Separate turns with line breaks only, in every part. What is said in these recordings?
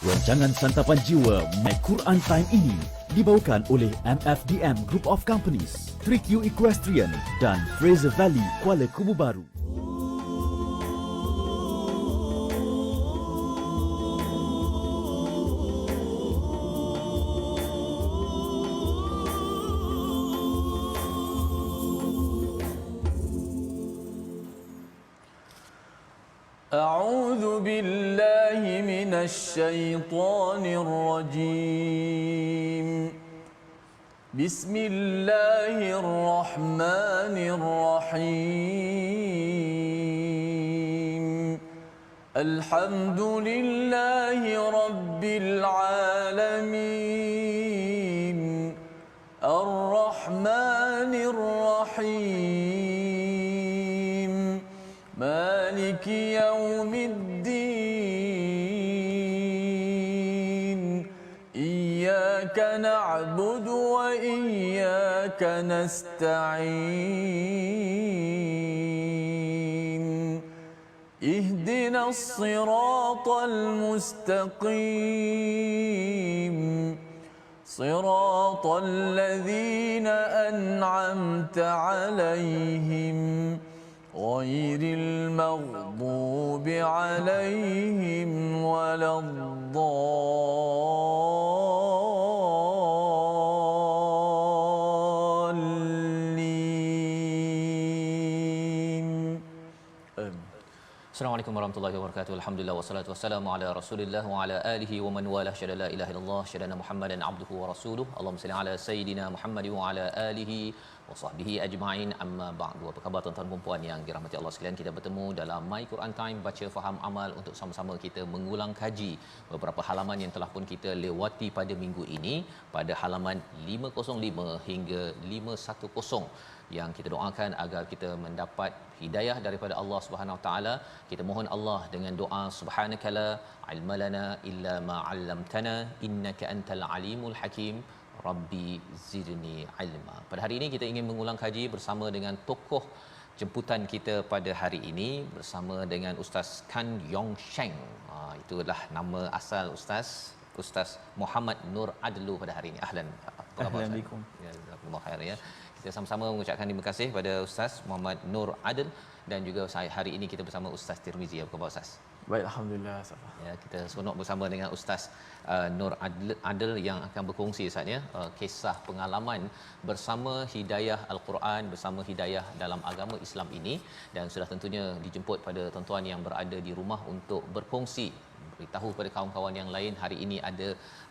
Rancangan santapan jiwa My Quran Time ini dibawakan oleh MFDM Group of Companies, 3Q Equestrian dan Fraser Valley Kuala Kubu Baru.
أعوذ بالله من الشيطان الرجيم بسم الله الرحمن الرحيم الحمد لله رب العالمين الرحمن الرحيم مالك يوم الدين إياك نعبد وإياك نستعين اهدنا الصراط المستقيم صراط الذين أنعمت عليهم غير المغضوب عليهم ولا الضالين.
Assalamualaikum warahmatullahi wabarakatuh. Alhamdulillah wassalatu wassalamu ala Rasulillah wa ala alihi wa man walah. Syada la ilaha illallah, syada Muhammadan abduhu wa rasuluh. Allahumma salli ala sayidina Muhammad wa ala alihi wa sahbihi ajma'in. Amma ba'du. Apa khabar tuan-tuan dan puan yang dirahmati Allah sekalian? Kita bertemu dalam My Quran Time, baca faham amal, untuk sama-sama kita mengulang kaji beberapa halaman yang telah pun kita lewati pada minggu ini, pada halaman 505 hingga 510, yang kita doakan agar kita mendapat hidayah daripada Allah Subhanahu Wa Taala. Kita mohon Allah dengan doa subhanakala ilmalana illa ma 'allamtana innaka antal alimul hakim rabbi zidni ilma. Pada hari ini kita ingin mengulang kaji bersama dengan tokoh jemputan kita pada hari ini, bersama dengan Ustaz Kan Yong Sheng. Itu adalah nama asal Ustaz Muhammad Nur Adlu pada hari ini. Ahlan.
Assalamualaikum.
Ya, jazakumullah khair ya. Kita sama-sama mengucapkan terima kasih kepada Ustaz Muhammad Nur Adil, dan juga hari ini kita bersama Ustaz Tirmizi. Apa khabar Ustaz?
Baik, alhamdulillah.
Ya, kita seronok bersama dengan Ustaz Nur Adil yang akan berkongsi Ustaz ya, kisah pengalaman bersama hidayah Al-Quran, bersama hidayah dalam agama Islam ini, dan sudah tentunya dijemput pada tuan-tuan yang berada di rumah untuk berkongsi, beritahu kepada kawan-kawan yang lain. Hari ini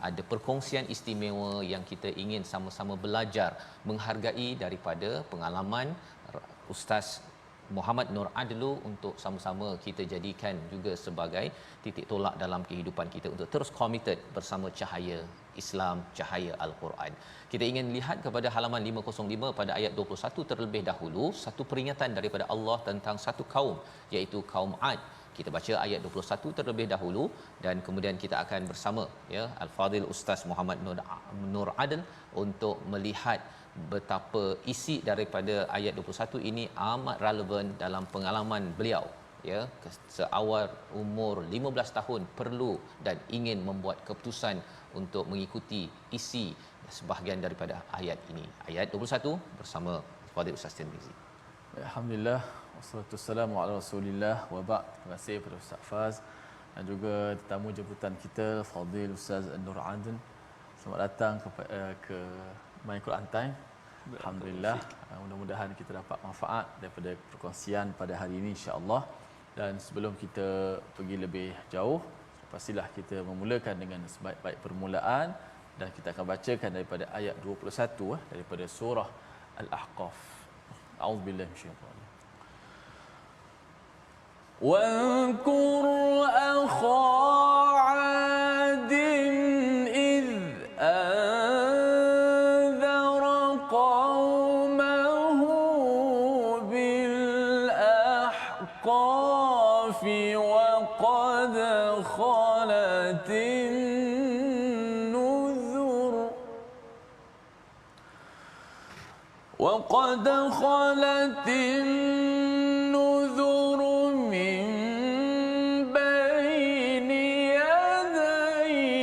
ada perkongsian istimewa yang kita ingin sama-sama belajar, menghargai daripada pengalaman Ustaz Muhammad Nur Adlu, untuk sama-sama kita jadikan juga sebagai titik tolak dalam kehidupan kita untuk terus committed bersama cahaya Islam, cahaya Al-Quran. Kita ingin lihat kepada halaman 505 pada ayat 21 terlebih dahulu, satu peringatan daripada Allah tentang satu kaum, iaitu kaum Ad. Kita baca ayat 21 terlebih dahulu, dan kemudian kita akan bersama ya Al-Fadhil Ustaz Muhammad Nur Adil untuk melihat betapa isi daripada ayat 21 ini amat relevan dalam pengalaman beliau ya, seawal umur 15 tahun perlu dan ingin membuat keputusan untuk mengikuti isi sebahagian daripada ayat ini. Ayat 21 bersama Fadhil Ustaz Tirmizi.
Alhamdulillah, wassalatu wassalamu ala Rasulillah wa ba'd. Terima kasih kepada Ustaz Faz dan juga tetamu jemputan kita Fadhil Ustaz Nur Adil. Selamat datang ke My Quran Time. Alhamdulillah, mudah-mudahan kita dapat manfaat daripada perkongsian pada hari ini insya-Allah. Dan sebelum kita pergi lebih jauh, pastilah kita memulakan dengan sebaik-baik permulaan, dan kita akan bacakan daripada ayat 21 daripada surah Al-Ahqaf. A'udzubillahi minasyaitanir rajim. واذكر أخا عاد إذ أنذر قومه بالأحقاف وقد خلت النذر من بين يديه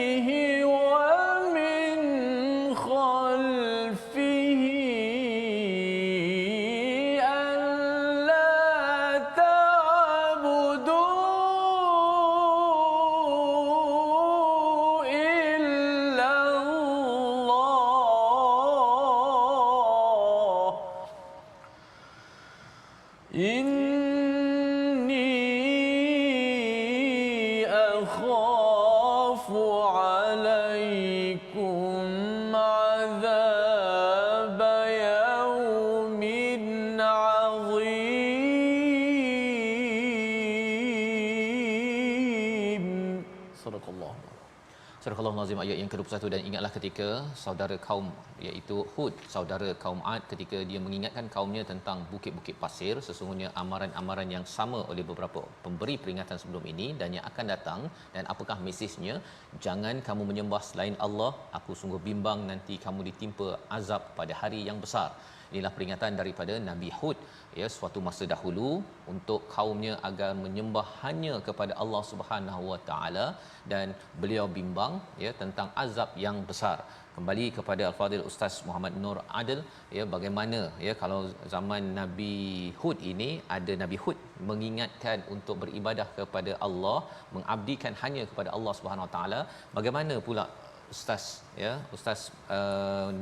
Surah Al-Nazim ayat yang ke-21, dan ingatlah ketika saudara kaum iaitu Hud, saudara kaum Ad, ketika dia mengingatkan kaumnya tentang bukit-bukit pasir, sesungguhnya amaran-amaran yang sama oleh beberapa pemberi peringatan sebelum ini dan yang akan datang. Dan apakah mesejnya? Jangan kamu menyembah selain Allah, aku sungguh bimbang nanti kamu ditimpa azab pada hari yang besar. Inilah peringatan daripada Nabi Hud, ya, suatu masa dahulu untuk kaumnya agar menyembah hanya kepada Allah Subhanahu Wa Taala, dan beliau bimbang, ya, tentang azab yang besar. Kembali kepada Al-Fadhil Ustaz Muhammad Nur Adil, ya, bagaimana, ya, kalau zaman Nabi Hud ini ada Nabi Hud mengingatkan untuk beribadah kepada Allah, mengabdikan hanya kepada Allah Subhanahu Wa Taala, bagaimana pula Ustaz, ya, Ustaz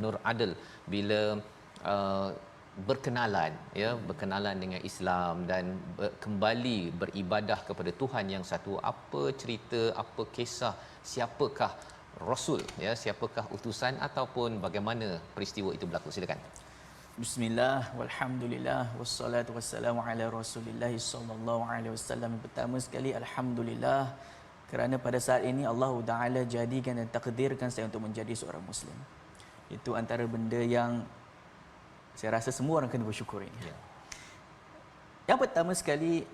Nur Adil bila berkenalan, ya, berkenalan dengan Islam dan kembali beribadah kepada Tuhan yang satu, apa cerita, apa kisah, siapakah rasul, ya, siapakah utusan ataupun bagaimana peristiwa itu berlaku? Silakan.
Bismillah, walhamdulillah, wassalatu wassalamu ala Rasulillah sallallahu alaihi wasallam. Pertama sekali alhamdulillah kerana pada saat ini Allah Taala jadikan dan takdirkan saya untuk menjadi seorang muslim. Itu antara benda yang saya rasa semua orang kena bersyukur ini. Ya. Yang pertama sekali,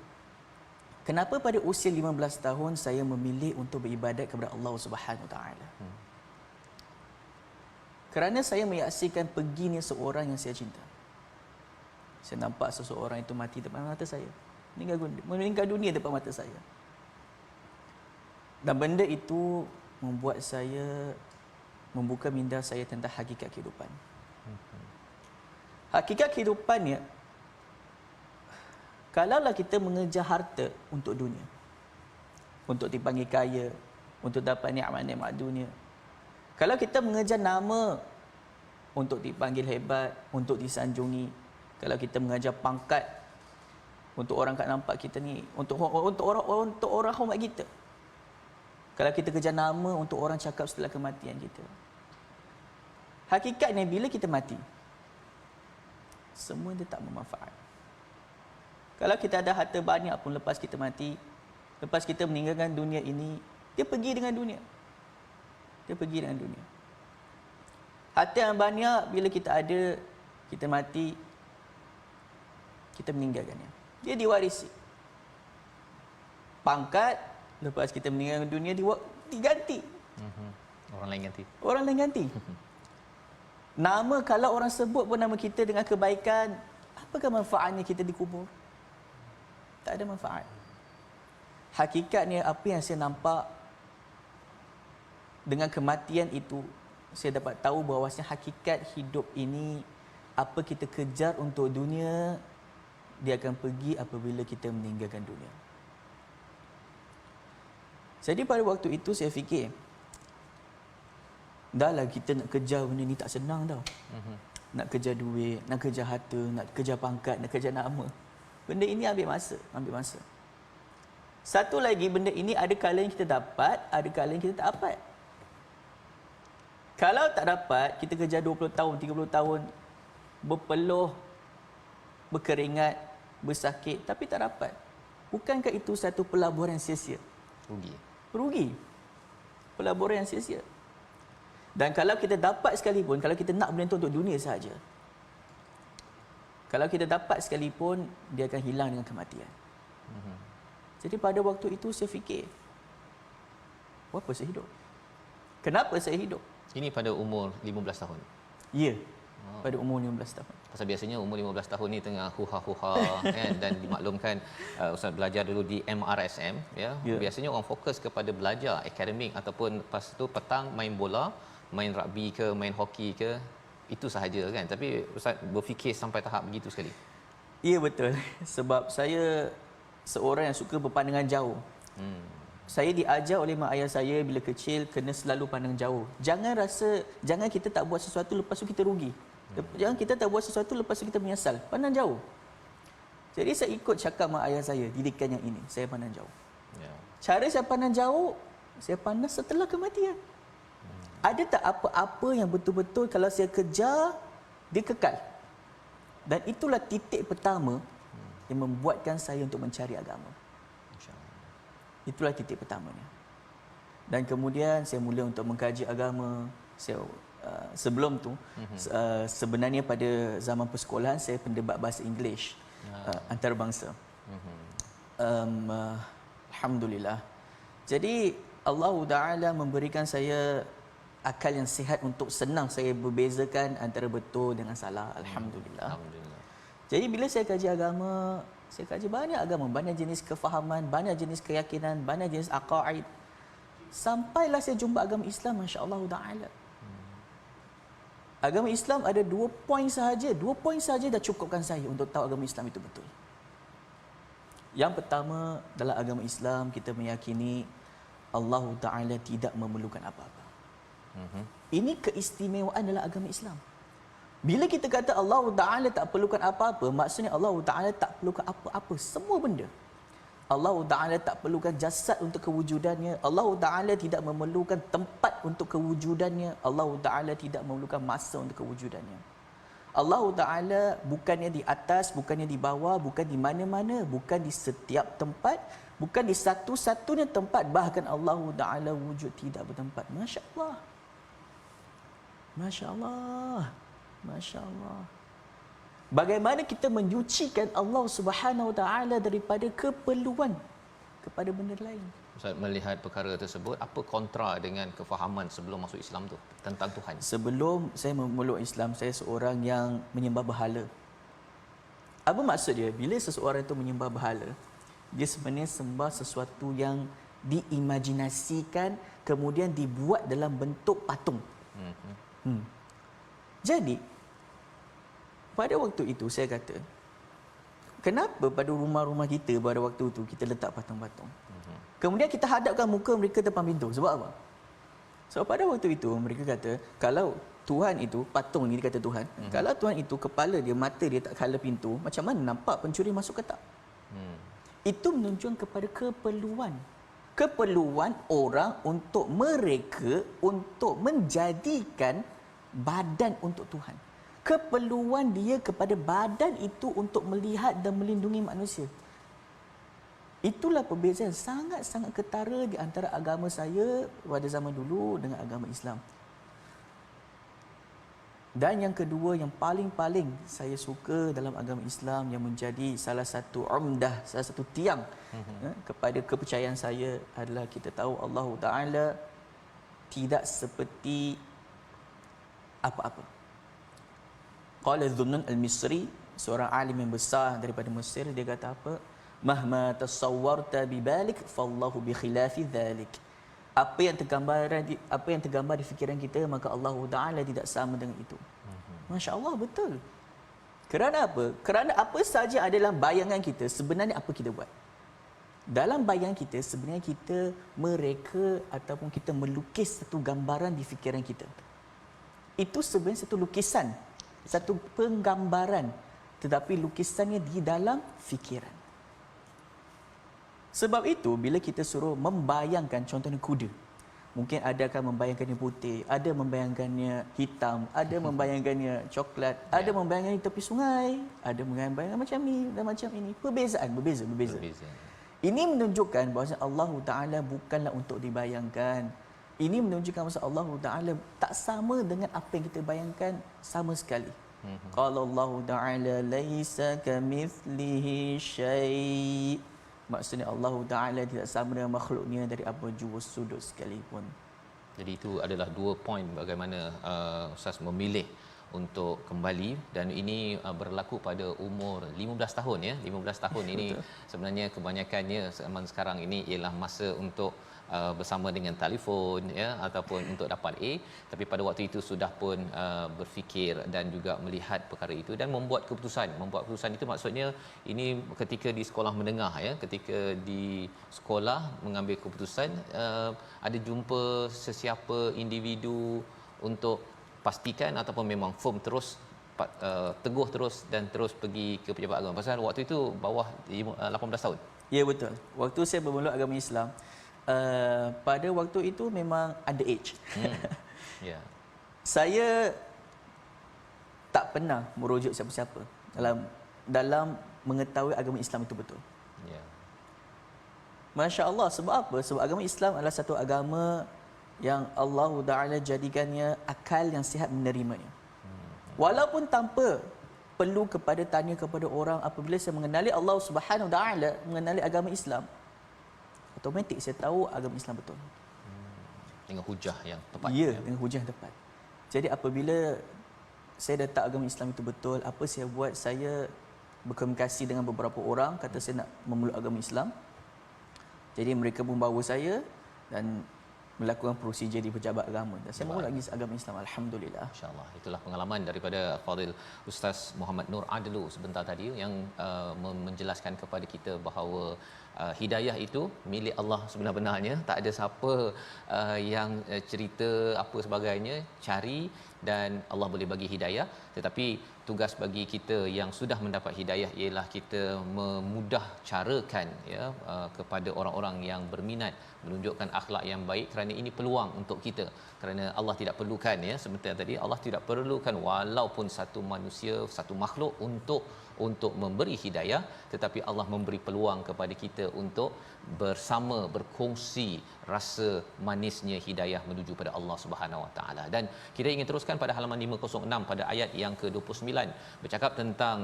kenapa pada usia 15 tahun saya memilih untuk beribadat kepada Allah Subhanahu Wa Taala? Kerana saya menyaksikan perginya seorang yang saya cinta. Saya nampak seseorang itu mati depan mata saya. Meninggal dunia depan mata saya. Dan benda itu membuat saya membuka minda saya tentang hakikat kehidupan. Hakikat kehidupannya, kalaulah kita mengejar harta untuk dunia, untuk dipanggil kaya, untuk dapat nikmat-nikmat dunia, kalau kita mengejar nama untuk dipanggil hebat, untuk disanjungi, kalau kita mengejar pangkat untuk orang kat nampak kita ni, untuk orang hormat kita, kalau kita kejar nama untuk orang cakap setelah kematian kita, hakikatnya bila kita mati, semua dia tak bermanfaat. Kalau kita ada harta banyak pun, lepas kita mati, lepas kita meninggalkan dunia ini, dia pergi dengan dunia. Dia pergi dengan dunia. Harta yang banyak, bila kita ada, kita mati, kita meninggalkannya. Dia diwarisi. Pangkat, lepas kita meninggalkan dunia, diganti.
Orang lain ganti.
Orang lain ganti. Nama, kalau orang sebut pun nama kita dengan kebaikan, apakah manfaatnya kita dikubur? Tak ada manfaat. Hakikatnya apa yang saya nampak dengan kematian itu, saya dapat tahu bahawasanya hakikat hidup ini, apa kita kejar untuk dunia, dia akan pergi apabila kita meninggalkan dunia. Jadi pada waktu itu saya fikir, dahlah kita nak kejar benda ni tak senang tau. Nak kejar duit, nak kejar harta, nak kejar pangkat, nak kejar nama. Benda ini ambil masa. Satu lagi, benda ini ada kala yang kita dapat, ada kala yang kita tak dapat. Kalau tak dapat, kita kejar 20 tahun, 30 tahun, berpeluh, berkeringat, bersakit, tapi tak dapat. Bukankah itu satu pelaburan yang sia-sia? Rugi. Pelaburan yang sia-sia. Dan kalau kita dapat sekalipun, kalau kita nak benda itu untuk dunia sahaja, kalau kita dapat sekalipun, dia akan hilang dengan kematian. Jadi pada waktu itu saya fikir, apa saya hidup? Kenapa saya hidup?
Ini pada umur 15 tahun?
Ya, pada umur 15 tahun.
Pasal biasanya umur 15 tahun ni tengah huha-huha kan, dan dimaklumkan Ustaz belajar dulu di MRSM, ya. Biasanya orang fokus kepada belajar akademik, ataupun lepas tu petang main bola, main rugby ke, main hoki ke, itu sahaja kan. Tapi Ustaz berfikir sampai tahap begitu sekali.
Ya, betul. Sebab saya seorang yang suka berpandangan jauh. Saya diajar oleh mak ayah saya bila kecil kena selalu pandang jauh. Jangan kita tak buat sesuatu lepas tu kita rugi. Jangan kita tak buat sesuatu lepas tu kita menyesal. Pandang jauh. Jadi saya ikut cakap mak ayah saya, didikan yang ini, saya pandang jauh. Cara saya pandang jauh, saya pandang setelah kematian. Ada tak apa-apa yang betul-betul kalau saya kejar, dia kekal. Dan itulah titik pertama yang membuatkan saya untuk mencari agama. Itulah titik pertamanya. Dan kemudian saya mula untuk mengkaji agama. Sebelum tu sebenarnya pada zaman persekolahan saya pendebat bahasa Inggeris antarabangsa. Alhamdulillah. Jadi Allah Taala memberikan saya akal yang sihat untuk senang saya berbezakan antara betul dengan salah. Alhamdulillah.
Alhamdulillah.
Jadi bila saya kaji agama, saya kaji banyak agama, banyak jenis kefahaman, banyak jenis keyakinan, banyak jenis aqaid. Sampailah saya jumpa agama Islam, masya-Allah taala. Agama Islam ada 2 poin sahaja, 2 poin sahaja dah cukupkan saya untuk tahu agama Islam itu betul. Yang pertama, dalam agama Islam kita meyakini Allah Taala tidak memerlukan apa-apa. Ini keistimewaan dalam agama Islam. Bila kita kata Allah Taala tak perlukan apa-apa, maksudnya Allah Taala tak perlukan apa-apa, semua benda. Allah Taala tak perlukan jasad untuk kewujudannya. Allah Taala tidak memerlukan tempat untuk kewujudannya. Allah Taala tidak memerlukan masa untuk kewujudannya. Allah Taala bukannya di atas, bukannya di bawah, bukan di mana-mana, bukan di setiap tempat, bukan di satu-satunya tempat, bahkan Allah Taala wujud tidak bertempat. Masya-Allah. Masya-Allah. Masya-Allah. Bagaimana kita menyucikan Allah Subhanahu Wa Taala daripada keperluan kepada benda lain.
Ustaz, melihat perkara tersebut, apa kontra dengan kefahaman sebelum masuk Islam tu tentang Tuhan?
Sebelum saya memeluk Islam, saya seorang yang menyembah berhala. Apa maksud dia? Bila seseorang itu menyembah berhala, dia sebenarnya sembah sesuatu yang diimajinasikan kemudian dibuat dalam bentuk patung. Jadi pada waktu itu saya kata, kenapa pada rumah-rumah kita pada waktu itu kita letak patung-patung? Kemudian kita hadapkan muka mereka depan pintu. Sebab apa? Sebab pada waktu itu mereka kata, kalau Tuhan itu, patung ni dia kata Tuhan, kalau Tuhan itu kepala dia, mata dia tak kala pintu, macam mana nampak pencuri masuk ke tak? Itu menunjukkan kepada keperluan. Keperluan orang untuk mereka untuk menjadikan badan untuk Tuhan. Keperluan dia kepada badan itu untuk melihat dan melindungi manusia. Itulah perbezaan sangat-sangat ketara di antara agama saya pada zaman dulu dengan agama Islam. Dan yang kedua, yang paling-paling saya suka dalam agama Islam yang menjadi salah satu umdah, salah satu tiang kepada kepercayaan saya adalah kita tahu Allah Ta'ala tidak seperti apa-apa. Qala Dhunnun al-Misri, seorang alim yang besar daripada Mesir, dia kata apa? Mahma tasawwarta bibalik fallahu bi khilafi dhalik. Apa yang tergambar di fikiran kita, maka Allah Taala tidak sama dengan itu. Masya-Allah, betul. Kerana apa? Kerana apa saja ada dalam bayangan kita, sebenarnya apa kita buat? Dalam bayangan kita, sebenarnya kita mereka ataupun kita melukis satu gambaran di fikiran kita. Itu sebenarnya satu lukisan, satu penggambaran, tetapi lukisannya di dalam fikiran. Sebab itu bila kita suruh membayangkan contohnya kuda, mungkin ada akan membayangkannya putih, ada membayangkannya hitam, ada membayangkannya coklat, ada membayangkannya tepi sungai, ada membayangkan macam ni dan macam ini. Perbezaan berbeza. Ini menunjukkan bahawa Allah Taala bukanlah untuk dibayangkan. Ini menunjukkan bahawa Allah Taala tak sama dengan apa yang kita bayangkan sama sekali. Qala Allah Taala laisa kamithlihi syai'. Maksudnya Allah Ta'ala tidak sama dengan makhluknya dari apa jua sudut sekalipun.
Jadi itu adalah 2 poin bagaimana Ustaz memilih untuk kembali, dan ini berlaku pada umur 15 tahun ya. 15 tahun ini sebenarnya kebanyakannya zaman sekarang ini ialah masa untuk bersama dengan telefon ya, ataupun untuk dapat A, tapi pada waktu itu sudah pun berfikir dan juga melihat perkara itu dan membuat keputusan itu maksudnya ini ketika di sekolah menengah ya, ketika di sekolah mengambil keputusan, ada jumpa sesiapa individu untuk pastikan ataupun memang firm terus teguh terus dan terus pergi ke pejabat agama? Pasal waktu itu bawah 18 tahun.
Ya, betul. Waktu saya bermeluk agama Islam, pada waktu itu memang underage.
Yeah.
Saya tak pernah merujuk siapa-siapa dalam mengetahui agama Islam itu betul.
Yeah.
Masya Allah. Sebab apa? Sebab agama Islam adalah satu agama yang Allah Ta'ala jadikannya akal yang sihat menerimanya. Walaupun tanpa perlu kepada tanya kepada orang, apabila saya mengenali Allah Subhanahu Wa Ta'ala, mengenali agama Islam, automatik saya tahu agama Islam betul.
Dengan hujah yang tepat.
Ya, dengan hujah yang tepat. Jadi apabila saya dah tahu agama Islam itu betul, apa saya buat? Saya berkomunikasi dengan beberapa orang, kata saya nak memeluk agama Islam. Jadi mereka membawa saya dan melakukan prosedur di pejabat agama. Dan saya memeluk lagi agama Islam, alhamdulillah.
Masya-Allah. Itulah pengalaman daripada Fadil Ustaz Muhammad Nur Adlu sebentar tadi yang menjelaskan kepada kita bahawa hidayah itu milik Allah sebenar-benarnya. Tak ada siapa yang cerita apa sebagainya, cari dan Allah boleh bagi hidayah. Tetapi tugas bagi kita yang sudah mendapat hidayah ialah kita memudah carakan ya kepada orang-orang yang berminat menunjukkan akhlak yang baik, kerana ini peluang untuk kita. Kerana Allah tidak perlukan, ya sebentar tadi, Allah tidak perlukan walaupun satu manusia, satu makhluk untuk memberi hidayah, tetapi Allah memberi peluang kepada kita untuk bersama berkongsi rasa manisnya hidayah menuju pada Allah Subhanahu Wa Taala. Dan kita ingin teruskan pada halaman 506 pada ayat yang ke-29 bercakap tentang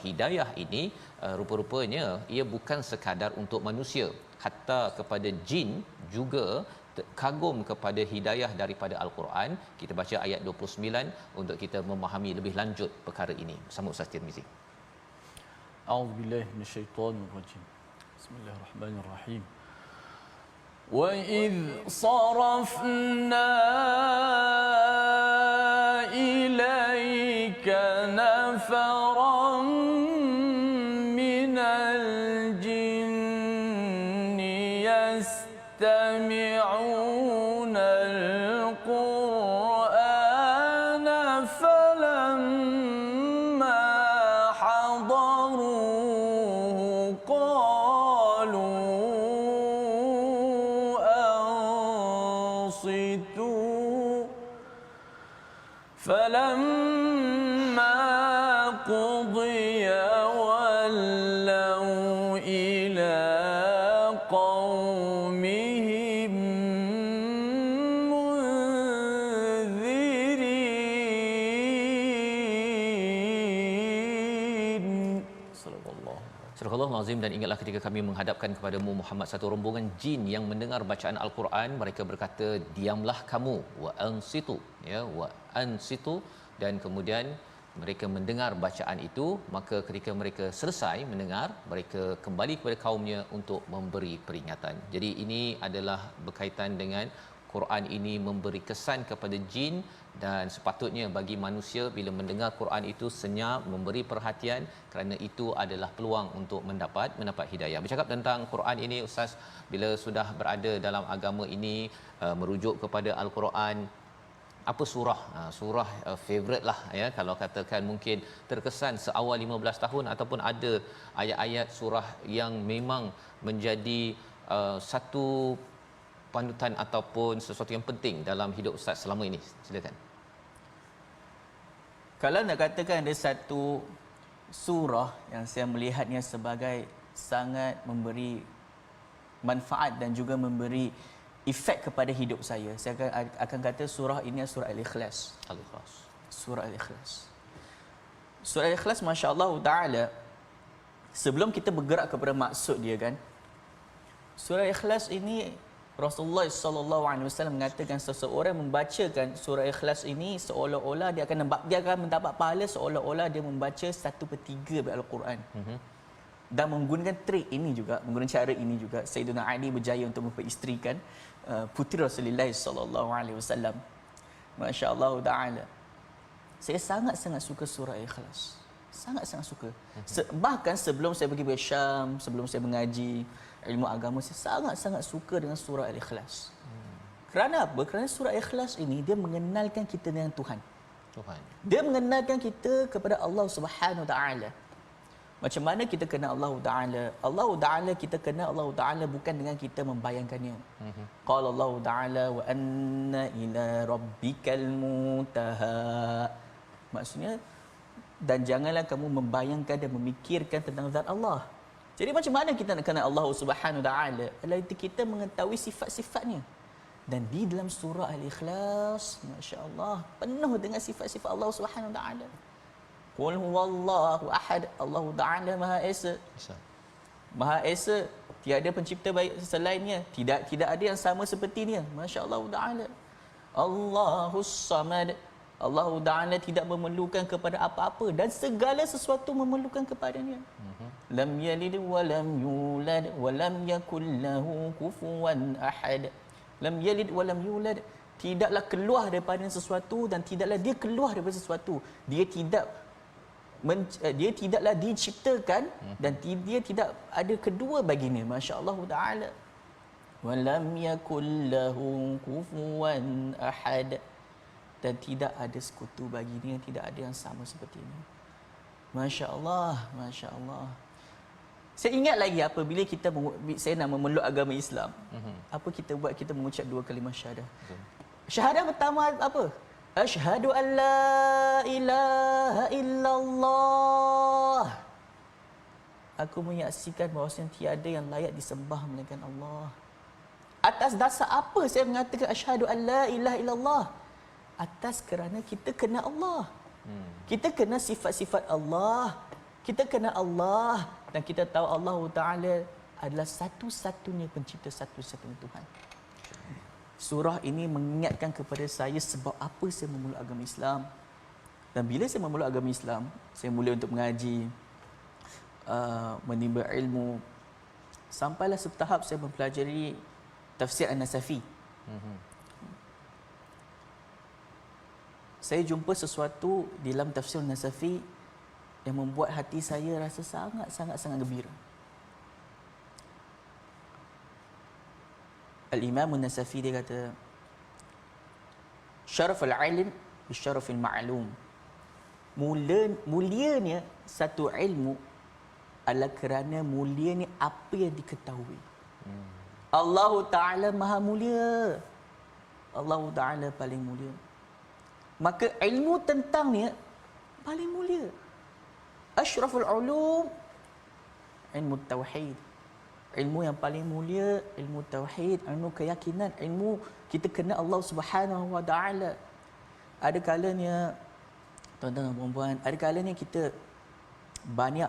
hidayah ini, rupa-rupanya ia bukan sekadar untuk manusia, hatta kepada jin juga kagum kepada hidayah daripada Al-Quran. Kita baca ayat 29 untuk kita memahami lebih lanjut perkara ini bersama Ustaz Tirmizi.
A'udzubillahi minasyaitonirrajim. Bismillahirrahmanirrahim. Wa idh sarafna ilaika nafaran minal jinni yastami'una al-Qur'ana falamma hadaruhu qalu ansitu falamma qudiya wallaw ila qaumihim munzirin. Sallallahu
Surah Al-Azim. Dan ingatlah ketika kami menghadapkan kepadamu Muhammad satu rombongan jin yang mendengar bacaan Al-Quran, mereka berkata, diamlah kamu, wa ansitu, ya, wa ansitu, dan kemudian mereka mendengar bacaan itu. Maka ketika mereka selesai mendengar, mereka kembali kepada kaumnya untuk memberi peringatan. Jadi ini adalah berkaitan dengan Quran ini memberi kesan kepada jin, dan sepatutnya bagi manusia bila mendengar Quran itu senyap, memberi perhatian, kerana itu adalah peluang untuk mendapat hidayah. Bercakap tentang Quran ini, Ustaz, bila sudah berada dalam agama ini, merujuk kepada Al-Quran, apa surah favorite lah, ya, kalau katakan mungkin terkesan seawal 15 tahun, ataupun ada ayat-ayat surah yang memang menjadi satu panutan ataupun sesuatu yang penting dalam hidup Ustaz selama ini? Silakan.
Kalau nak katakan ada satu surah yang saya melihatnya sebagai sangat memberi manfaat dan juga memberi efek kepada hidup saya akan kata surah ini adalah surah Al-Ikhlas. Surah Al-Ikhlas. Surah Al-Ikhlas, masya-Allah taala, sebelum kita bergerak kepada maksud dia kan, surah Al-Ikhlas ini Rasulullah sallallahu alaihi wasallam mengatakan seseorang membacakan surah Ikhlas ini seolah-olah dia akan mendapat pahala seolah-olah dia membaca 1/3 dari Al-Quran. Dan menggunakan trik ini juga, menggunakan cara ini juga, Sayyidina Ali berjaya untuk memperisterikan puteri Rasulullah sallallahu alaihi wasallam. Masya-Allah taala. Saya sangat-sangat suka surah Ikhlas. Sangat-sangat suka. Bahkan sebelum saya pergi ke Syam, sebelum saya mengaji ilmu agama, saya sangat-sangat suka dengan surah Al-Ikhlas. Kerana apa? Kerana surah Ikhlas ini dia mengenalkan kita dengan Tuhan. Dia mengenalkan kita kepada Allah Subhanahu Taala. Macam mana kita kenal Allah Taala? Allah Taala kita kenal Allah Taala bukan dengan kita membayangkannya. Qala Allah Taala wa anna ila rabbikal muntaha. Maksudnya, dan janganlah kamu membayangkan dan memikirkan tentang zat Allah. Jadi macam mana kita nak kenal Allah Subhanahu Wa Taala? Adalah kita mengetahui sifat-sifatnya. Dan di dalam surah Al-Ikhlas, masya-Allah, penuh dengan sifat-sifat Allah Subhanahu Wa Taala. Qul huwallahu ahad, Allah Taala Maha Esa. Maha Esa, tiada pencipta baik selainnya, tidak ada yang sama sepertinya. Masya-Allah Taala. Allahus Samad, Allah Taala tidak memerlukan kepada apa-apa dan segala sesuatu memerlukan kepadanya. Lam yalid wa lam yulad wa lam yakul lahu kufuwan ahad. Lam yalid wa lam yulad, tidaklah keluar daripada sesuatu dan tidaklah dia keluar daripada sesuatu. Dia tidaklah diciptakan dan dia tidak ada kedua baginya. Masya-Allah Taala. Wa lam yakul lahu kufuwan ahad, dan tidak ada sekutu baginya, tidak ada yang sama sepertinya. Masya-Allah, masya-Allah. Saya ingat lagi apabila saya nak memeluk agama Islam. Apa kita buat? Kita mengucap 2 kalimah syahadah. Syahadah pertama apa? Asyhadu an la ilaha illallah. Aku menyaksikan bahawasanya tiada yang layak disembah melainkan Allah. Atas dasar apa saya mengatakan asyhadu an la ilaha illallah? Atas kerana kita kenal Allah. Kita kenal sifat-sifat Allah. Kita kenal Allah dan kita tahu Allah Ta'ala adalah satu-satunya pencipta, satu-satunya Tuhan. Surah ini mengingatkan kepada saya sebab apa saya memeluk agama Islam. Dan bila saya memeluk agama Islam, saya mula untuk mengaji, menimba ilmu. Sampailah setahap saya mempelajari tafsir An-Nasafi. Saya jumpa sesuatu di dalam tafsir An-Nasafi yang membuat hati saya rasa sangat gembira. Al-Imam An-Nasafi dia kata, syaraful ilm bi syarafil ma'lum. Mulianya satu ilmu adalah kerana mulianya apa yang diketahui. Allah Ta'ala Maha Mulia. Allah Ta'ala paling mulia. Maka ilmu tentangnya paling mulia. Asyraful ulum, ilmu tauhid. Ilmu yang paling mulia, ilmu tauhid, ilmu keyakinan, ilmu kita kenal Allah Subhanahu Wa Taala. Ada kalanya, tuan-tuan dan puan-puan, ada kalanya kita banyak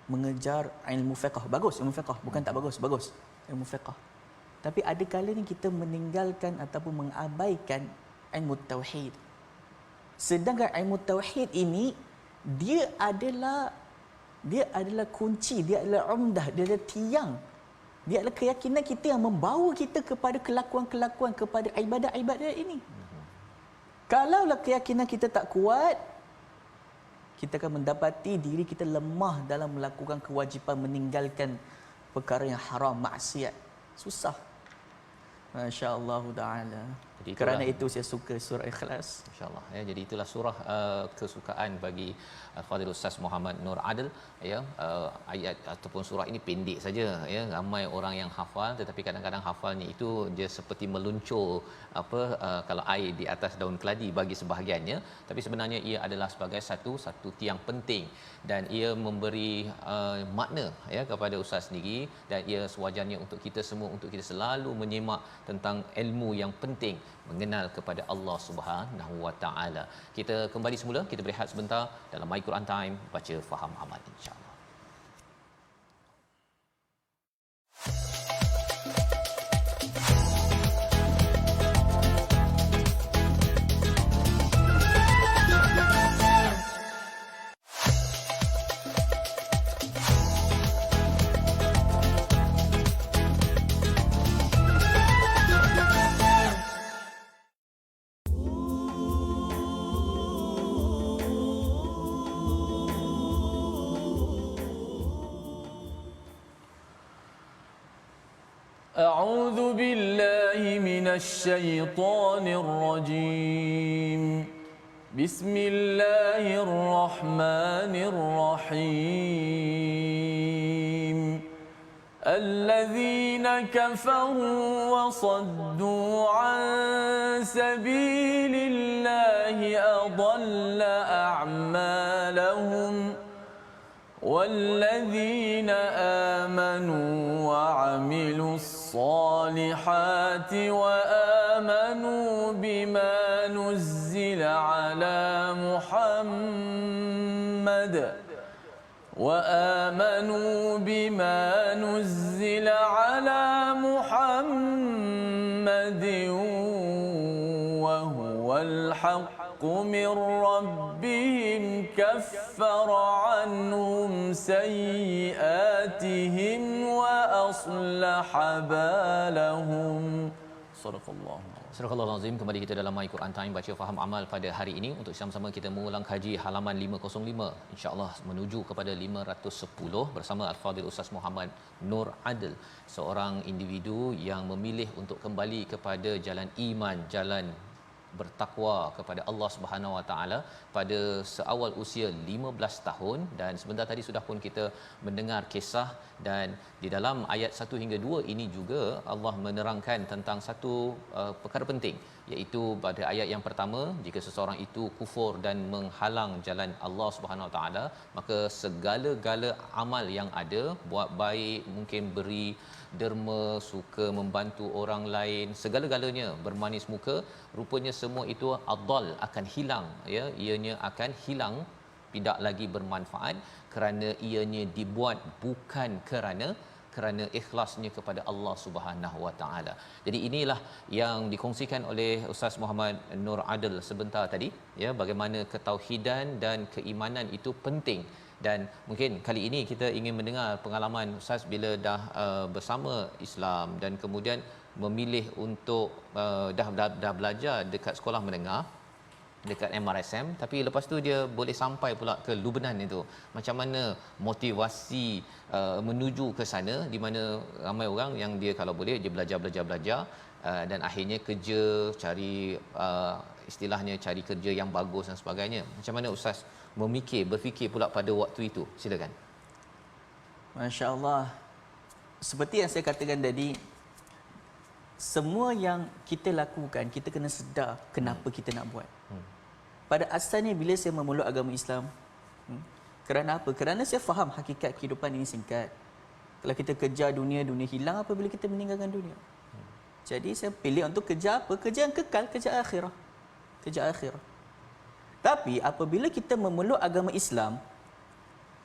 mengejar ilmu fiqh. Bagus ilmu fiqh, bukan tak bagus, bagus ilmu fiqh. Tapi ada kalanya kita meninggalkan ataupun mengabaikan ilmu tauhid. Sedangkan ilmu tauhid ini dia adalah kunci, dia adalah umdah, dia adalah tiang. Dia adalah keyakinan kita yang membawa kita kepada kelakuan-kelakuan, kepada ibadat-ibadat ini. Kalaulah keyakinan kita tak kuat, kita akan mendapati diri kita lemah dalam melakukan kewajipan, meninggalkan perkara yang haram, maksiat. Susah. Masya-Allah Ta'ala. Kerana itu saya suka surah Ikhlas.
Masya-Allah ya, jadi itulah surah kesukaan bagi Fadil Ustaz Muhammad Nur Adil ya. Ayat ataupun surah ini pendek saja ya, ramai orang yang hafal, tetapi kadang-kadang hafalnya itu dia seperti meluncur kalau air di atas daun keladi bagi sebahagiannya, tapi sebenarnya ia adalah sebagai satu tiang penting dan ia memberi makna ya kepada ustaz sendiri, dan ia sewajarnya untuk kita semua, untuk kita selalu menyimak tentang ilmu yang penting, mengenal kepada Allah Subhanahu Wa Taala. Kita kembali semula, kita berehat sebentar dalam My Quran Time, baca faham amal insya-Allah.
أعوذ بالله من الشيطان الرجيم. بسم الله الرحمن الرحيم. الذين كفروا وصدوا عن سبيل الله أضل أعمالهم والذين آمنوا وعملوا الصالحات وآمنوا بما نزل على محمد وهو الحق من ربهم كفر عنهم سيئاتهم وأصلح بالهم صدق الله.
Surah Al-Azim, kembali kita dalam My Quran Time baca faham amal pada hari ini untuk sama-sama kita mengulang kaji halaman 505 insya-Allah menuju kepada 510 bersama Al-Fadhil Ustaz Muhammad Nur Adil, seorang individu yang memilih untuk kembali kepada jalan iman, jalan bertakwa kepada Allah Subhanahu Wa Taala pada seawal usia 15 tahun. Dan sebentar tadi sudah pun kita mendengar kisah, dan di dalam ayat 1 hingga 2 ini juga Allah menerangkan tentang satu perkara penting, iaitu pada ayat yang pertama, jika seseorang itu kufur dan menghalang jalan Allah Subhanahu Wa Taala, maka segala-gala amal yang ada, buat baik, mungkin beri derma, suka membantu orang lain, segala-galanya bermanis muka, rupanya semua itu adal, akan hilang, ya, ianya akan hilang, tidak lagi bermanfaat kerana ianya dibuat bukan kerana ikhlasnya kepada Allah Subhanahu Wa Taala. Jadi inilah yang dikongsikan oleh Ustaz Muhammad Nur Adil sebentar tadi, ya, bagaimana ketauhidan dan keimanan itu penting. Dan mungkin kali ini kita ingin mendengar pengalaman Ustaz bila dah bersama Islam dan kemudian memilih untuk dah belajar dekat sekolah menengah dekat MRSM, tapi lepas tu dia boleh sampai pula ke Lubnan itu. Macam mana motivasi menuju ke sana, di mana ramai orang yang dia kalau boleh dia belajar dan akhirnya kerja, cari istilahnya cari kerja yang bagus dan sebagainya. Macam mana Ustaz berfikir pula pada waktu itu? Silakan.
Masya-Allah. Seperti yang saya katakan tadi, semua yang kita lakukan, kita kena sedar kenapa kita nak buat. Pada asalnya bila saya memeluk agama Islam, kerana apa? Kerana saya faham hakikat kehidupan ini singkat. Kalau kita kejar dunia, dunia hilang apabila kita meninggalkan dunia. Jadi saya pilih untuk kejar apa? Kerja yang kekal, kerja akhirah. Kerja akhirah. Tapi apabila kita memeluk agama Islam,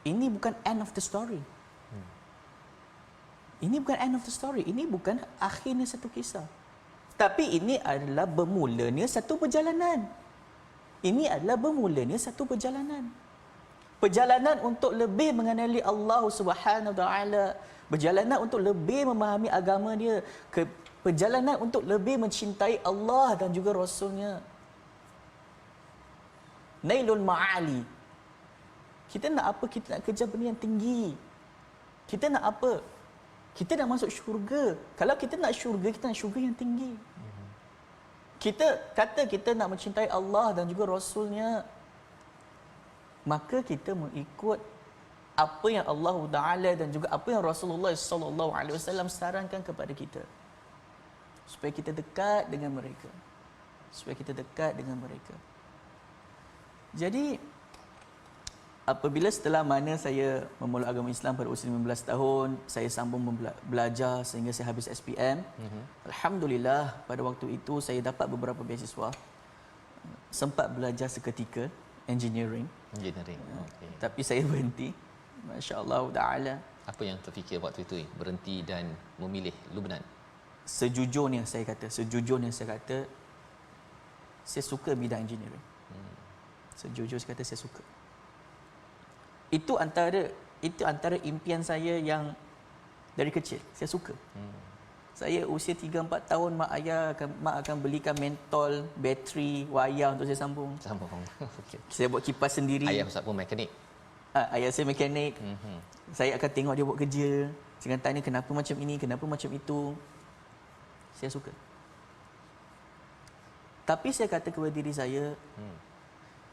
ini bukan end of the story. Ini bukan end of the story. Ini bukan akhirnya satu kisah. Tapi ini adalah bermulanya satu perjalanan. Ini adalah bermulanya satu perjalanan. Perjalanan untuk lebih mengenali Allah Subhanahu Wa Taala, perjalanan untuk lebih memahami agama dia, perjalanan untuk lebih mencintai Allah dan juga Rasulnya. Nailul Ma'ali. Kita nak apa? Kita nak kerja benda yang tinggi. Kita nak apa? Kita nak masuk syurga. Kalau kita nak syurga, kita nak syurga yang tinggi. Kita kata kita nak mencintai Allah dan juga Rasulnya, maka kita mengikut apa yang Allah Taala dan juga apa yang Rasulullah sallallahu alaihi wasallam sarankan kepada kita, supaya kita dekat dengan mereka. Supaya kita dekat dengan mereka. Jadi apabila setelah mana saya memeluk agama Islam pada usia 15 tahun, saya sambung belajar sehingga saya habis SPM. Alhamdulillah, pada waktu itu saya dapat beberapa beasiswa. Sempat belajar seketika engineering. Okay. Tapi saya berhenti. Masya-Allah taala.
Apa yang terfikir waktu itu berhenti dan memilih Lubnan?
Sejujurnya saya kata, saya suka bidang engineering. Sejujurnya saya kata saya suka. Itu antara impian saya yang dari kecil. Saya suka. Saya usia 3-4 tahun, mak akan belikan mentol, bateri, wayar untuk saya sambung.
Okay.
Saya buat kipas sendiri.
Ayah Ustaz pun mekanik.
Ayah saya mekanik. Saya akan tengok dia buat kerja. Saya akan tanya kenapa macam ini, kenapa macam itu. Saya suka. Tapi saya kata kepada diri saya,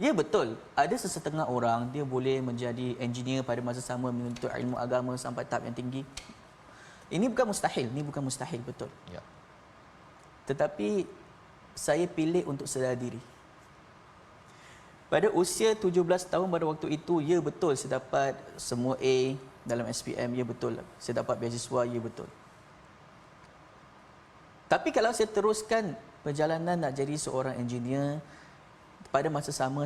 ya betul, ada sesetengah orang dia boleh menjadi engineer pada masa sama menuntut ilmu agama sampai tahap yang tinggi. Ini bukan mustahil, betul.
Ya.
Tetapi saya pilih untuk sedar diri. Pada usia 17 tahun pada waktu itu, ya betul saya dapat semua A dalam SPM, ya betul. Saya dapat beasiswa, ya betul. Tapi kalau saya teruskan perjalanan nak jadi seorang engineer, pada masa sama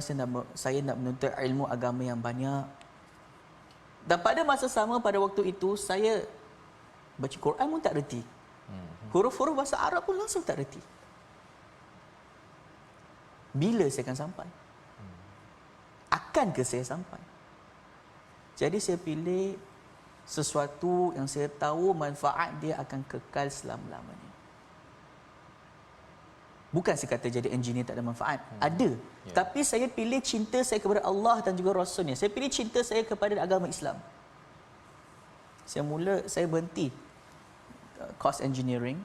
saya nak menuntut ilmu agama yang banyak. Dan pada masa sama pada waktu itu, saya baca Quran pun tak reti. Huruf-huruf bahasa Arab pun langsung tak reti. Bila saya akan sampai? Akankah saya sampai? Jadi saya pilih sesuatu yang saya tahu manfaat dia akan kekal selama-lamanya. Bukan saya kata jadi engineer tak ada manfaat. Ada. Tapi saya pilih cinta saya kepada Allah dan juga Rasulnya. Saya pilih cinta saya kepada agama Islam. Saya berhenti course engineering.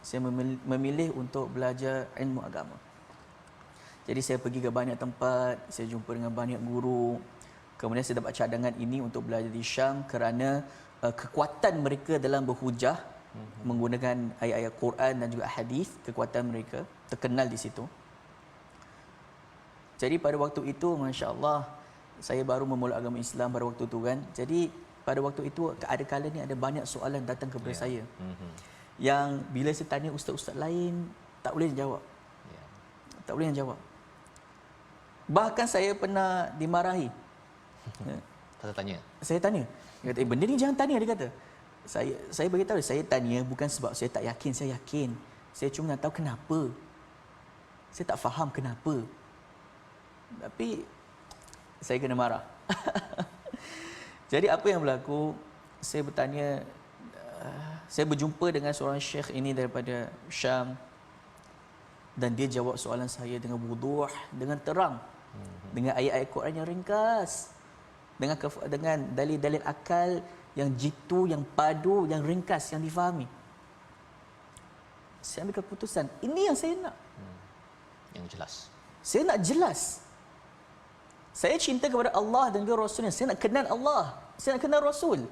Saya memilih untuk belajar ilmu agama. Jadi saya pergi ke banyak tempat, saya jumpa dengan banyak guru. Kemudian saya dapat cadangan ini untuk belajar di Syam kerana kekuatan mereka dalam berhujah menggunakan ayat-ayat Quran dan juga hadis, kekuatan mereka terkenal di situ. Jadi pada waktu itu, masya-Allah, saya baru memulai agama Islam pada waktu itu kan. Jadi pada waktu itu ada kalanya ada banyak soalan datang kepada saya. Yang bila saya tanya ustaz-ustaz lain tak boleh jawab. Tak boleh jawab. Bahkan saya pernah dimarahi.
Pasal tanya.
Saya tanya. Dia kata, benda ni jangan tanya, dia kata. Saya beritahu, saya tanya bukan sebab saya tak yakin, saya yakin. Saya cuma nak tahu kenapa. Saya tak faham kenapa. Tapi saya kena marah. Jadi apa yang berlaku? Saya bertanya, saya berjumpa dengan seorang syekh ini daripada Syam, dan dia jawab soalan saya dengan wuduh, dengan terang, dengan ayat-ayat Quran yang ringkas, dengan dalil-dalil akal yang jitu, yang padu, yang ringkas, yang difahami. Saya ambil keputusan, ini yang saya nak.
Yang jelas.
Saya nak jelas. Saya cinta kepada Allah dan juga Rasulnya. Saya nak kenal Allah. Saya nak kenal Rasul.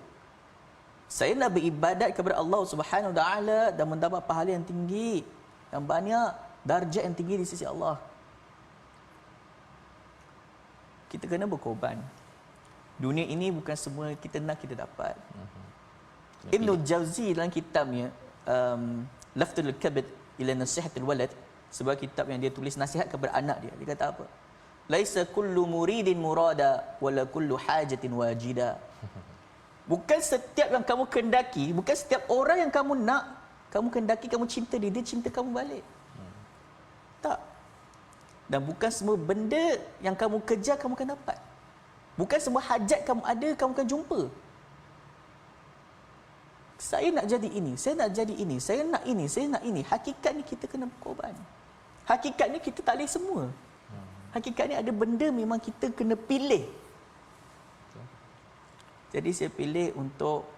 Saya nak beribadat kepada Allah Subhanahu Wa Taala dan mendapat pahala yang tinggi, yang banyak, darjat yang tinggi di sisi Allah. Kita kena berkorban. Dunia ini bukan semua kita nak kita dapat. Ibn Jauzi dalam kitabnya Laftul Kabid ila Nasihatul Walad, sebuah kitab yang dia tulis nasihat kepada anak dia. Dia kata apa? Laisa kullu muridin murada wala kullu hajatin wajida. Bukan setiap yang kamu kendaki, bukan setiap orang yang kamu nak, kamu kendaki, kamu cinta dia cinta kamu balik. Tak. Dan bukan semua benda yang kamu kejar kamu akan dapat. Bukan semua hajat kamu ada kamu akan jumpa. Saya nak jadi ini, saya nak jadi ini, saya nak ini, saya nak ini. Hakikat ni kita kena berkorban. Hakikat ni kita tak boleh semua. Hakikat ni ada benda memang kita kena pilih. Jadi saya pilih untuk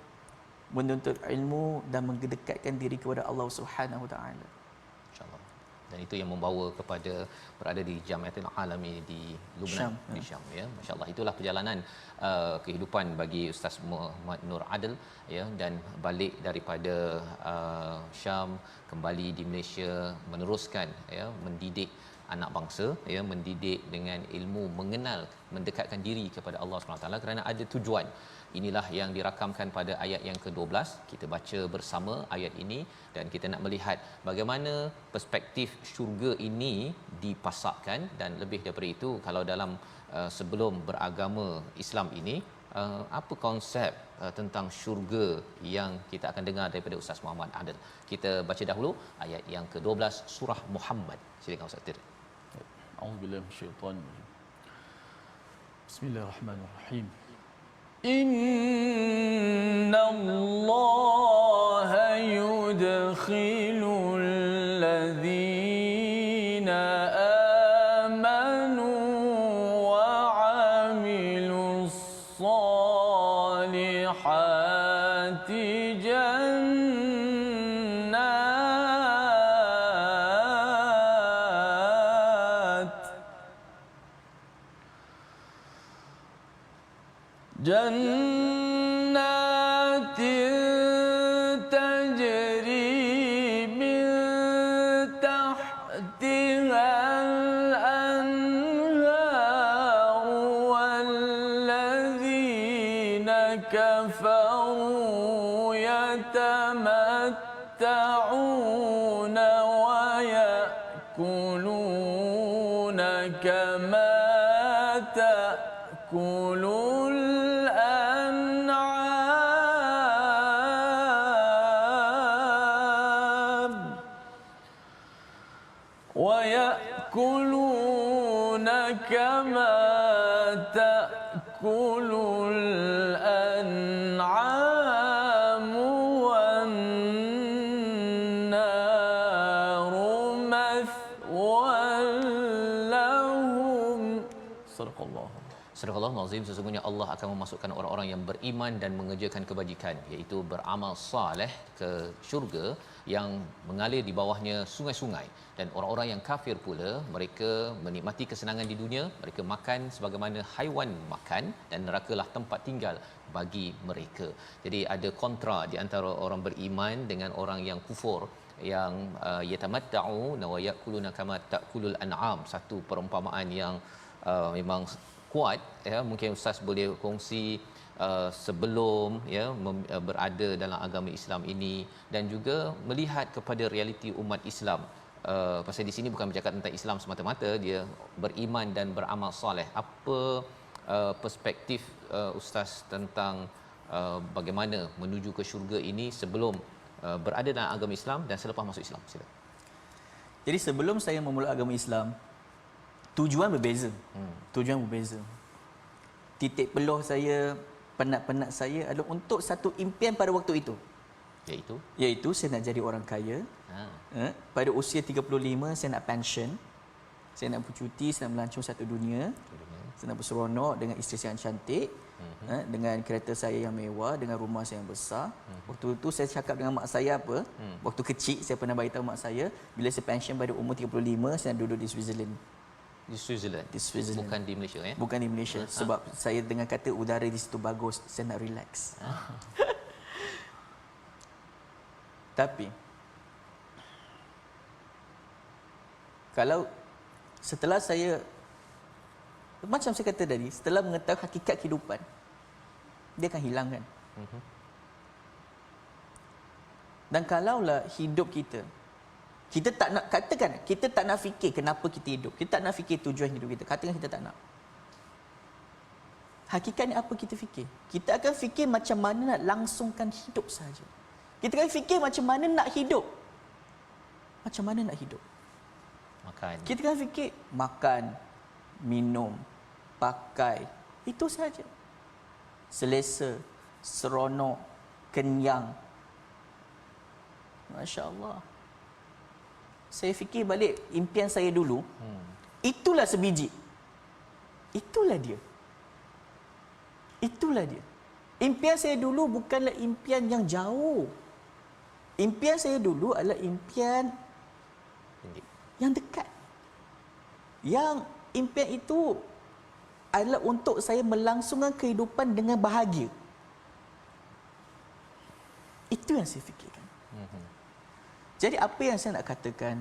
menuntut ilmu dan mendekatkan diri kepada Allah Subhanahu Wa Taala.
InsyaAllah. Dan itu yang membawa kepada berada di Jamiatul Alami di Lubnan, di Syam, ya. Masya-Allah, itulah perjalanan kehidupan bagi Ustaz Muhammad Nur Adil, ya, dan balik daripada Syam kembali di Malaysia meneruskan, ya, mendidik anak bangsa, ya, mendidik dengan ilmu, mengenal, mendekatkan diri kepada Allah SWT kerana ada tujuan. Inilah yang dirakamkan pada ayat yang ke-12. Kita baca bersama ayat ini dan kita nak melihat bagaimana perspektif syurga ini dipasakkan. Dan lebih daripada itu, kalau dalam sebelum beragama Islam ini, apa konsep tentang syurga yang kita akan dengar daripada Ustaz Muhammad Adil. Kita baca dahulu ayat yang ke-12 surah Muhammad. Silakan Ustaz Tir.
A'udzubillahi minasyaitanir rajim. Bismillahirrahmanirrahim. Inna Allah yudkhilul ladzina amanu wa 'amilus salihati جنات تجري من تحتها الأنهار كفروا يتمتعون ويأكلون كما تأكل الأنعام ويأكلون كما تأكل الأنعام والنار مثوى لهم صدق الله.
Surah Al-Azim, sesungguhnya Allah akan memasukkan orang-orang yang beriman dan mengerjakan kebajikan, iaitu beramal soleh, ke syurga yang mengalir di bawahnya sungai-sungai. Dan orang-orang yang kafir pula, mereka menikmati kesenangan di dunia, mereka makan sebagaimana haiwan makan, dan nerakalah tempat tinggal bagi mereka. Jadi ada kontra di antara orang beriman dengan orang yang kufur, yang yatamatta'u wa ya'kuluna kama ta'kulul an'am. Satu perumpamaan yang memang kuat, ya. Mungkin ustaz boleh kongsi sebelum berada dalam agama Islam ini, dan juga melihat kepada realiti umat Islam. Pasal di sini bukan bercakap tentang Islam semata-mata, dia beriman dan beramal soleh. Apa perspektif ustaz tentang bagaimana menuju ke syurga ini sebelum berada dalam agama Islam dan selepas masuk Islam? Sila.
Jadi sebelum saya memeluk agama Islam, tujuan berbeza. Tujuan berbeza. Titik peluh saya, penat-penat saya adalah untuk satu impian pada waktu itu. Iaitu saya nak jadi orang kaya. Pada usia 35 saya nak pension. Saya nak bercuti, saya nak melancong satu dunia. Saya nak berseronok dengan isteri saya yang cantik. Dengan kereta saya yang mewah, dengan rumah saya yang besar. Waktu itu saya cakap dengan mak saya apa? Waktu kecil saya pernah beritahu mak saya, bila saya pension pada umur 35 saya nak duduk di Switzerland.
Di Switzerland. Bukan di Malaysia, ya?
Bukan di Malaysia. Sebab saya dengar kata udara di situ bagus, saya nak relax. Tapi kalau setelah saya, macam saya kata tadi, setelah mengetahui hakikat kehidupan, dia akan hilang, kan? Dan kalaulah hidup kita tak nak, katakan kita tak nak fikir kenapa kita hidup, kita tak nak fikir tujuan hidup kita, katakan kita tak nak. Hakikatnya apa kita fikir? Kita akan fikir macam mana nak langsungkan hidup saja. Kita akan fikir macam mana nak hidup. Macam mana nak hidup?
Makan.
Kita akan fikir makan, minum, pakai, itu saja. Selesa, seronok, kenyang. Masya-Allah. Saya fikir balik impian saya dulu. Itulah sebiji. Itulah dia. Itulah dia. Impian saya dulu bukanlah impian yang jauh. Impian saya dulu adalah impian yang dekat. Yang impian itu adalah untuk saya melangsungkan kehidupan dengan bahagia. Itu yang saya fikirkan. Jadi apa yang saya nak katakan,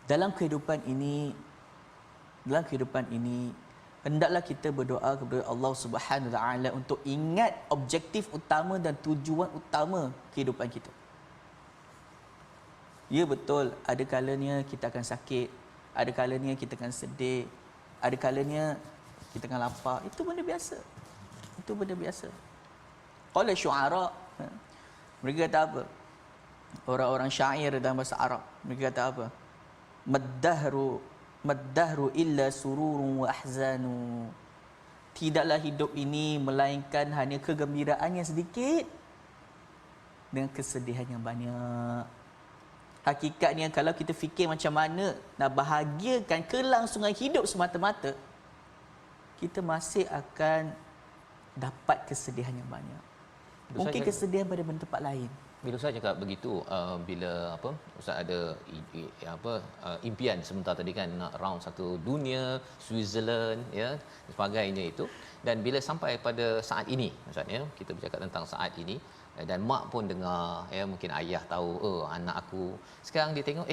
dalam kehidupan ini hendaklah kita berdoa kepada Allah Subhanahu Wa Taala untuk ingat objektif utama dan tujuan utama kehidupan kita. Ya, betul, ada kalanya kita akan sakit, ada kalanya kita akan sedih, ada kalanya kita akan lapar. Itu benda biasa. Itu benda biasa. Qala syu'ara, mereka kata apa? Orang-orang syair dalam bahasa Arab, mereka kata apa? Maddahru illa sururun wa ahzanu. Tidaklah hidup ini melainkan hanya kegembiraan yang sedikit dengan kesedihan yang banyak. Hakikatnya kalau kita fikir macam mana nak bahagiakan kelangsungan hidup semata-mata, kita masih akan dapat kesedihan yang banyak. Mungkin kesedihan pada tempat lain.
Bila saya cakap begitu, bila ustaz ada impian sebentar tadi kan, nak round satu dunia, Switzerland, ya, sebagainya itu, dan bila sampai pada saat ini ustaz, ya, kita bercakap tentang saat ini, dan mak pun dengar, ya, mungkin ayah tahu, anak aku sekarang dia tengok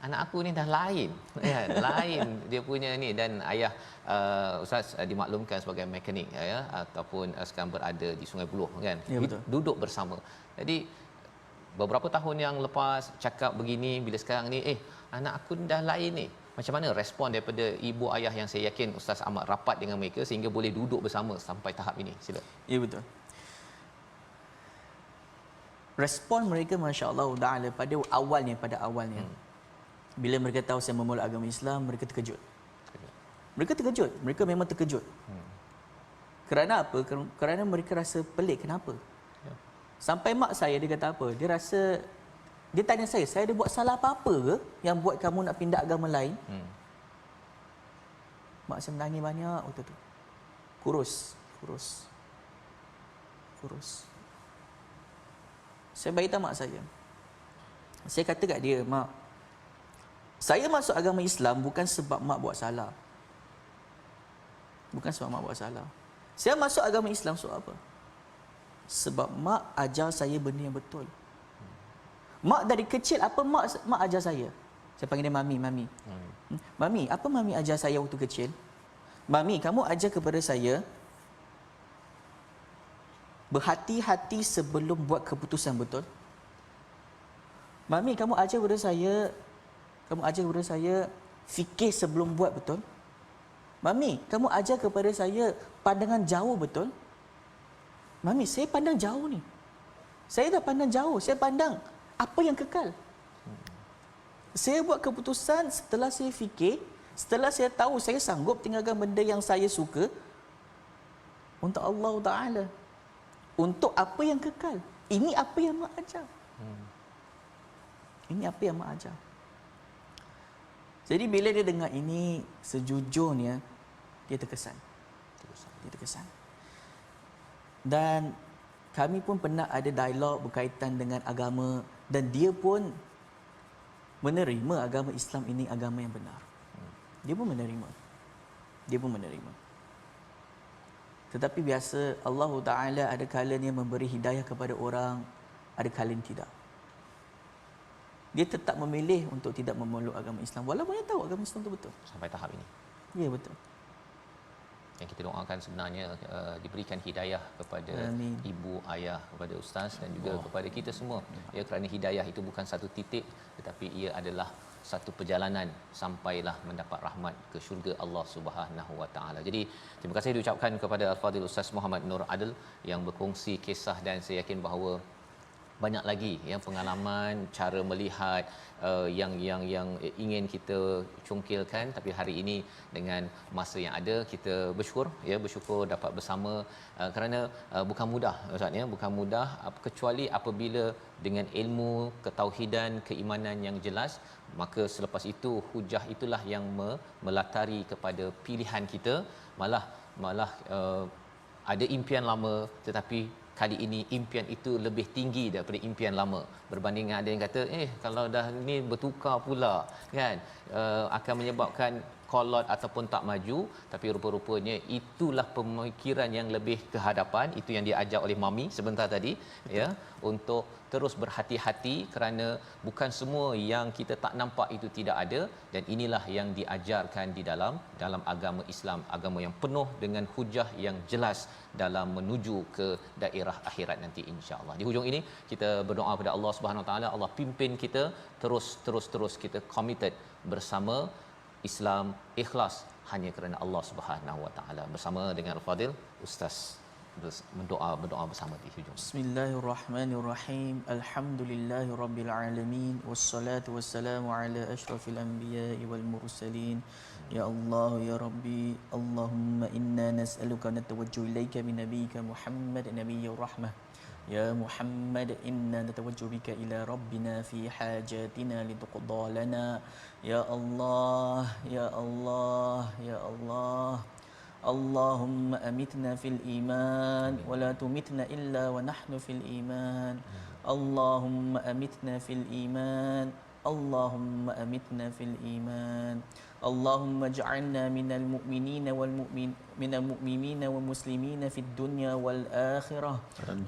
anak aku ni dah lain kan, lain dia punya ni. Dan ayah Ustaz dimaklumkan sebagai mekanik ya, ataupun sekarang berada di Sungai Buloh kan,
Ya, betul.
duduk bersama. Jadi beberapa tahun yang lepas cakap begini, bila sekarang ni anak aku dah lain ni, macam mana respon daripada ibu ayah yang saya yakin Ustaz amat rapat dengan mereka sehingga boleh duduk bersama sampai tahap ini? Sila.
Ya, betul. Respon mereka masya-Allah taala pada awalnya bila mereka tahu saya memeluk agama Islam, mereka terkejut. Mereka memang terkejut. Kerana apa? Kerana mereka rasa pelik. Kenapa? Sampai mak saya, dia kata apa? Dia tanya saya ada buat salah apa-apa ke yang buat kamu nak pindah agama lain? Mak saya menangis banyak waktu tu. Kurus. Saya beritahu mak saya. Saya kata kat dia, mak, saya masuk agama Islam bukan sebab mak buat salah. Saya masuk agama Islam sebab apa? Sebab mak ajar saya benda yang betul. Mak dari kecil, apa mak ajar saya? Saya panggil dia Mami. Mami, apa Mami ajar saya waktu kecil? Mami, kamu ajar kepada saya berhati-hati sebelum buat keputusan betul. Mami, kamu ajar kepada saya fikir sebelum buat betul. Mami, kamu ajar kepada saya pandangan jauh betul. Mami, saya pandang jauh ni. Saya dah pandang jauh. Saya pandang apa yang kekal. Saya buat keputusan setelah saya fikir, setelah saya tahu saya sanggup tinggalkan benda yang saya suka untuk Allah Ta'ala. Untuk apa yang kekal. Ini apa yang mak ajar. Jadi bila dia dengar ini, sejujurnya dia terkesan. Dan kami pun pernah ada dialog berkaitan dengan agama, dan dia pun menerima agama Islam ini agama yang benar. Dia pun menerima. Tetapi biasa Allah Ta'ala ada kalanya memberi hidayah kepada orang, ada kalanya tidak. Dia tetap memilih untuk tidak memeluk agama Islam walaupun dia tahu agama Islam itu betul.
Sampai tahap ini.
Ya, betul.
Yang kita doakan sebenarnya diberikan hidayah kepada
Amin.
ibu, ayah, kepada ustaz dan juga kepada kita semua. Ya, kerana hidayah itu bukan satu titik, tetapi ia adalah satu perjalanan sampailah mendapat rahmat ke syurga Allah Subhanahu Wa Taala. Jadi terima kasih diucapkan kepada Al-Fadhil Ustaz Muhammad Nur Adil yang berkongsi kisah, dan saya yakin bahawa banyak lagi yang pengalaman, cara melihat yang ingin kita congkilkan, tapi hari ini dengan masa yang ada kita bersyukur dapat bersama, kerana bukan mudah Ustaz ya, bukan mudah kecuali apabila dengan ilmu, ketauhidan, keimanan yang jelas, maka selepas itu hujah itulah yang melatari kepada pilihan kita. Malah ada impian lama, tetapi kali ini impian itu lebih tinggi daripada impian lama, berbanding ada yang kata kalau dah ni bertukar pula kan, akan menyebabkan kolot ataupun tak maju. Tapi rupa-rupanya itulah pemikiran yang lebih ke hadapan, itu yang diajar oleh Mami sebentar tadi ya, untuk terus berhati-hati, kerana bukan semua yang kita tak nampak itu tidak ada, dan inilah yang diajarkan di dalam agama Islam, agama yang penuh dengan hujah yang jelas dalam menuju ke daerah akhirat nanti insya-Allah. Di hujung ini kita berdoa kepada Allah Subhanahu Wa Taala, Allah pimpin kita terus kita committed bersama Islam ikhlas hanya kerana Allah Subhanahu Wa Taala. Bersama dengan Al-Fadhil Ustaz berdoa bersama di hujung.
Bismillahirrahmanirrahim. Alhamdulillahirabbil alamin, wassalatu wassalamu ala asyrafil anbiya'i wal mursalin. Ya Allah ya Rabbi, Allahumma inna nas'aluka natawajju ilaika min nabiyyika Muhammad nabiyyir rahmah. Ya Muhammad, inna natawajju bika ila rabbina fi hajatina lituqda lana. Ya Allah, ya Allah, ya Allah. Allahumma amitna fil iman wa la tumitna illa wa nahnu fil iman. Allahumma amitna fil iman. Allahumma amitna fil iman. اللهم اجعلنا من المؤمنين من المؤمنين والمسلمين في الدنيا والآخرة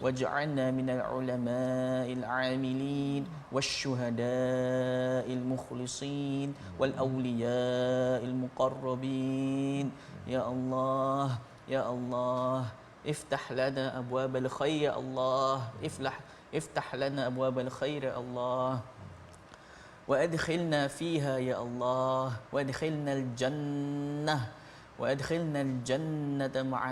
واجعلنا من العلماء العاملين والشهداء المخلصين والأولياء المقربين يا الله يا الله افتح لنا أبواب الخير يا الله افتح لنا أبواب الخير يا الله وأدخلنا فيها يا الله وأدخلنا الجنة مع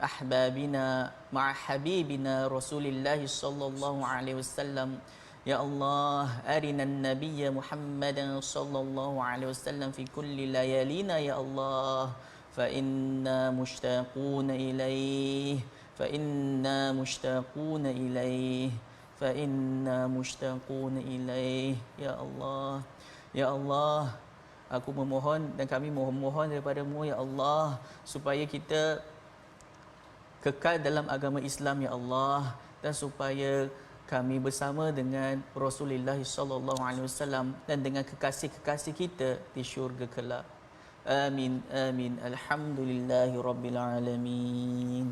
أحبابنا مع حبيبنا رسول الله صلى الله عليه وسلم يا الله أرنا النبي محمدا صلى الله عليه وسلم في كل ليالينا يا الله فإنا مشتاقون إليه فإنا مشتاقون إليه يا الله يا الله aku memohon dan kami mohon daripada-Mu ya Allah supaya kita kekal dalam agama Islam ya Allah dan supaya kami bersama dengan Rasulullah sallallahu alaihi wasallam dan dengan kekasih-kekasih kita di syurga kelak. Amin amin. Alhamdulillahirabbil alamin.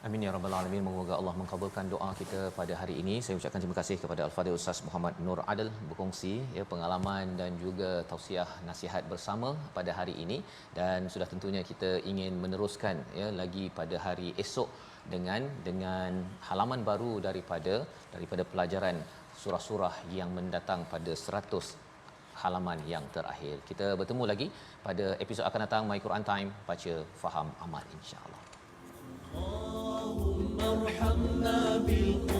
Amin ya rabbal alamin. Moga Allah mengabulkan doa kita pada hari ini. Saya ucapkan terima kasih kepada Al-Fadhil Ustaz Muhammad Nur Adil berkongsi ya pengalaman dan juga tausiah nasihat bersama pada hari ini, dan sudah tentunya kita ingin meneruskan ya lagi pada hari esok dengan halaman baru daripada pelajaran surah-surah yang mendatang pada 100 halaman yang terakhir. Kita bertemu lagi pada episod akan datang My Quran Time, baca faham amal insya-Allah. اللهم ارحمنا بالقرآن